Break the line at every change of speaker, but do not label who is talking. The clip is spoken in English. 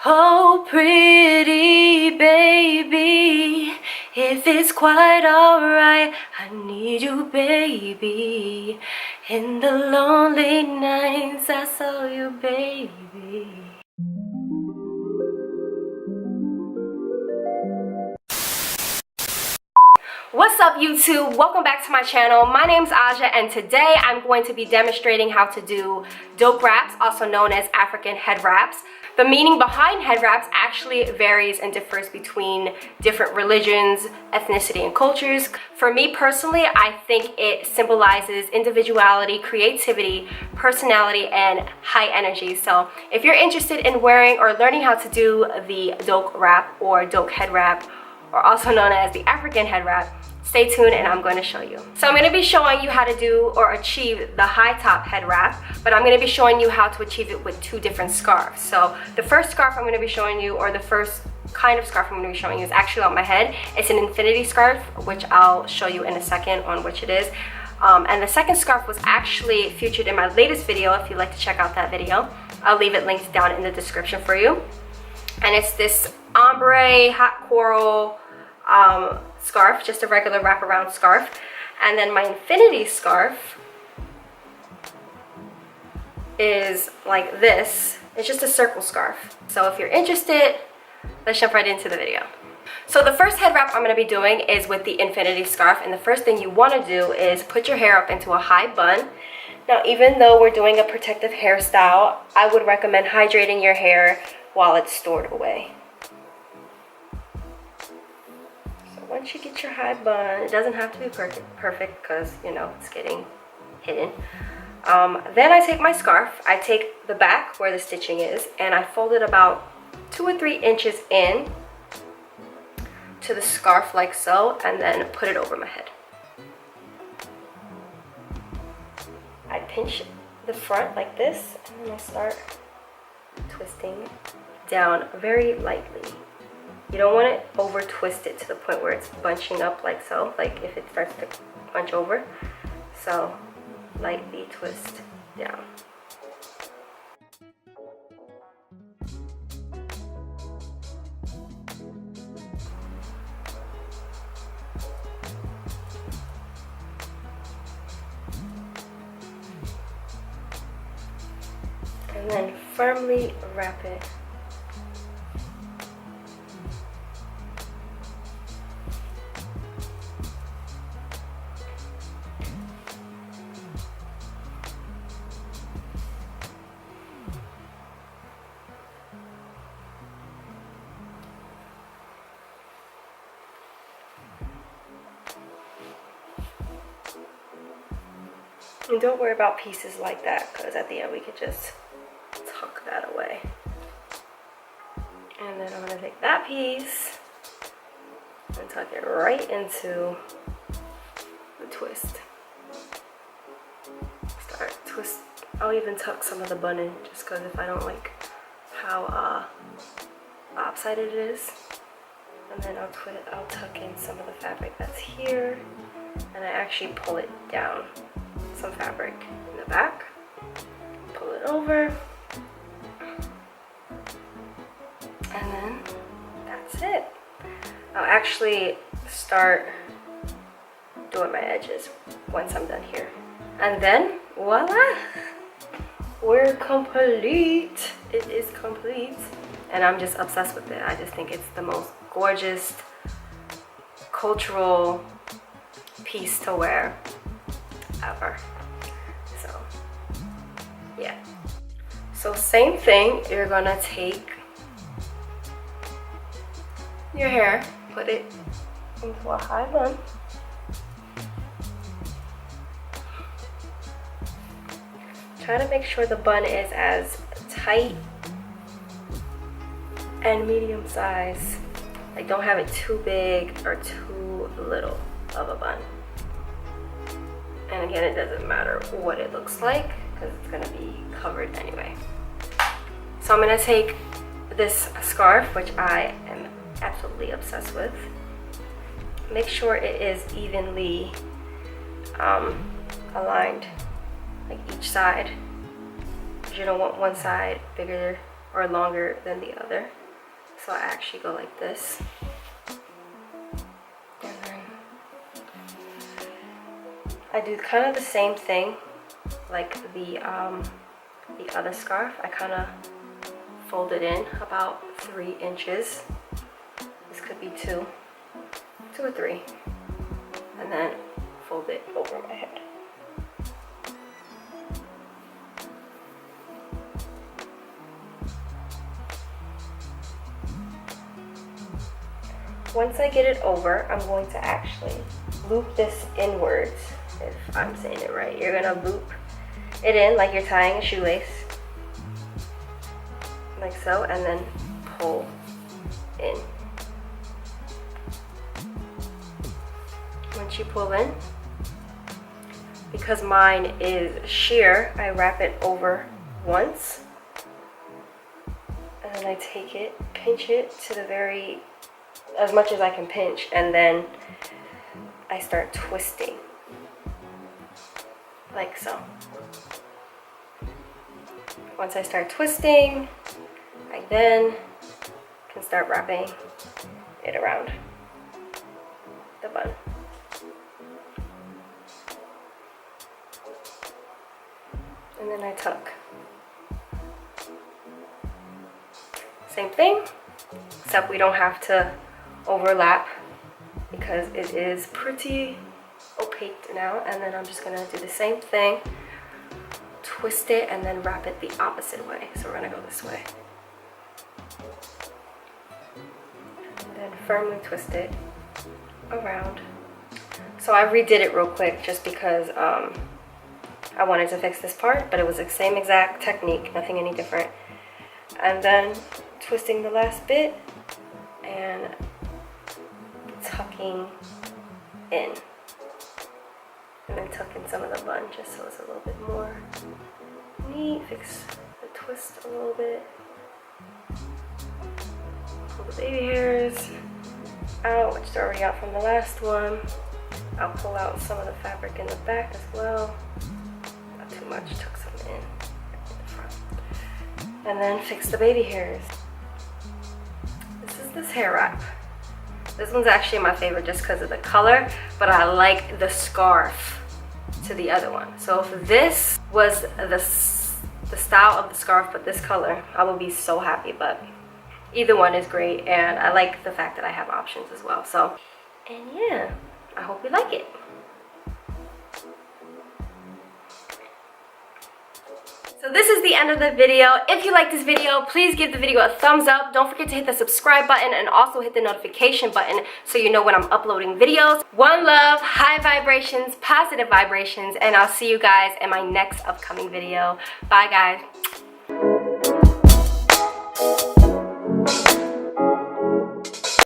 Oh, pretty baby, if it's quite alright, I need you, baby. In the lonely nights, I saw you, baby. What's up, YouTube? Welcome back to my channel. My name's Aja, and today I'm going to be demonstrating how to do dope wraps, also known as African head wraps. The meaning behind head wraps actually varies and differs between different religions, ethnicity, and cultures. For me personally, I think it symbolizes individuality, creativity, personality, and high energy. So if you're interested in wearing or learning how to do the dope wrap or dope head wrap, or also known as the African head wrap, stay tuned and I'm going to show you. So I'm going to be showing you how to do or achieve the high top head wrap, but I'm going to be showing you how to achieve it with two different scarves. So the first scarf I'm going to be showing you, or the first kind of scarf I'm going to be showing you, is actually on my head. It's an infinity scarf, which I'll show you in a second on which it is. And the second scarf was actually featured in my latest video. If you'd like to check out that video, I'll leave it linked down in the description for you. And it's this ombre hot coral scarf, just a regular wraparound scarf. And then my infinity scarf is like this. It's just a circle scarf. So if you're interested, let's jump right into the video. So the first head wrap I'm going to be doing is with the infinity scarf, and the first thing you want to do is put your hair up into a high bun. Now, even though we're doing a protective hairstyle, I would recommend hydrating your hair while it's stored away. Once you get your high bun, it doesn't have to be perfect because, you know, it's getting hidden. Then I take my scarf, I take the back where the stitching is, and I fold it about 2 or 3 inches in to the scarf like so, and then put it over my head. I pinch the front like this, and then I start twisting down very lightly. You don't want it over twisted to the point where it's bunching up like so, like if it starts to bunch over. So lightly twist down. And then firmly wrap it. And don't worry about pieces like that, because at the end we could just tuck that away. And then I'm going to take that piece and tuck it right into the twist. Start twist. I'll even tuck some of the bun in, just because if I don't like how lopsided it is. And then I'll tuck in some of the fabric that's here, and I actually pull it down. Some fabric in the back, pull it over, and then that's it. I'll actually start doing my edges once I'm done here, and then voila, we're complete. It is complete, and I'm just obsessed with it. I just think it's the most gorgeous cultural piece to wear ever. So yeah, so same thing, you're gonna take your hair, put it into a high bun, try to make sure the bun is as tight and medium size. Like, don't have it too big or too little of a bun. And again, it doesn't matter what it looks like because it's going to be covered anyway. So I'm going to take this scarf, which I am absolutely obsessed with. Make sure it is evenly aligned, like each side. You don't want one side bigger or longer than the other. So I actually go like this. And then I do kind of the same thing like the other scarf. I kind of fold it in about 3 inches. This could be 2 or 3. And then fold it over my head. Once I get it over, I'm going to actually loop this inwards, if I'm saying it right. You're gonna loop it in like you're tying a shoelace, like so, and then pull in. Once you pull in, because mine is sheer, I wrap it over once, and then I take it, pinch it to the very, as much as I can pinch, and then I start twisting, like so. Once I start twisting, I then can start wrapping it around the bun. And then I tuck. Same thing, except we don't have to overlap because it is pretty opaque now. And then I'm just gonna do the same thing, twist it, and then wrap it the opposite way. So we're gonna go this way. And then firmly twist it around. So I redid it real quick just because I wanted to fix this part, but it was the same exact technique, nothing any different. And then twisting the last bit and tucking in. And then tuck in some of the bun just so it's a little bit more neat. Fix the twist a little bit. Pull the baby hairs out, which is already out from the last one. I'll pull out some of the fabric in the back as well. Not too much, tuck some in the front. And then fix the baby hairs. This is this hair wrap. This one's actually my favorite just because of the color, but I like the scarf to the other one. So if this was the style of the scarf but this color, I will be so happy. But either one is great, and I like the fact that I have options as well. So, and yeah, I hope you like it. So this is the end of the video. If you like this video, please give the video a thumbs up. Don't forget to hit the subscribe button and also hit the notification button so you know when I'm uploading videos. One love, high vibrations, positive vibrations, and I'll see you guys in my next upcoming video. Bye guys.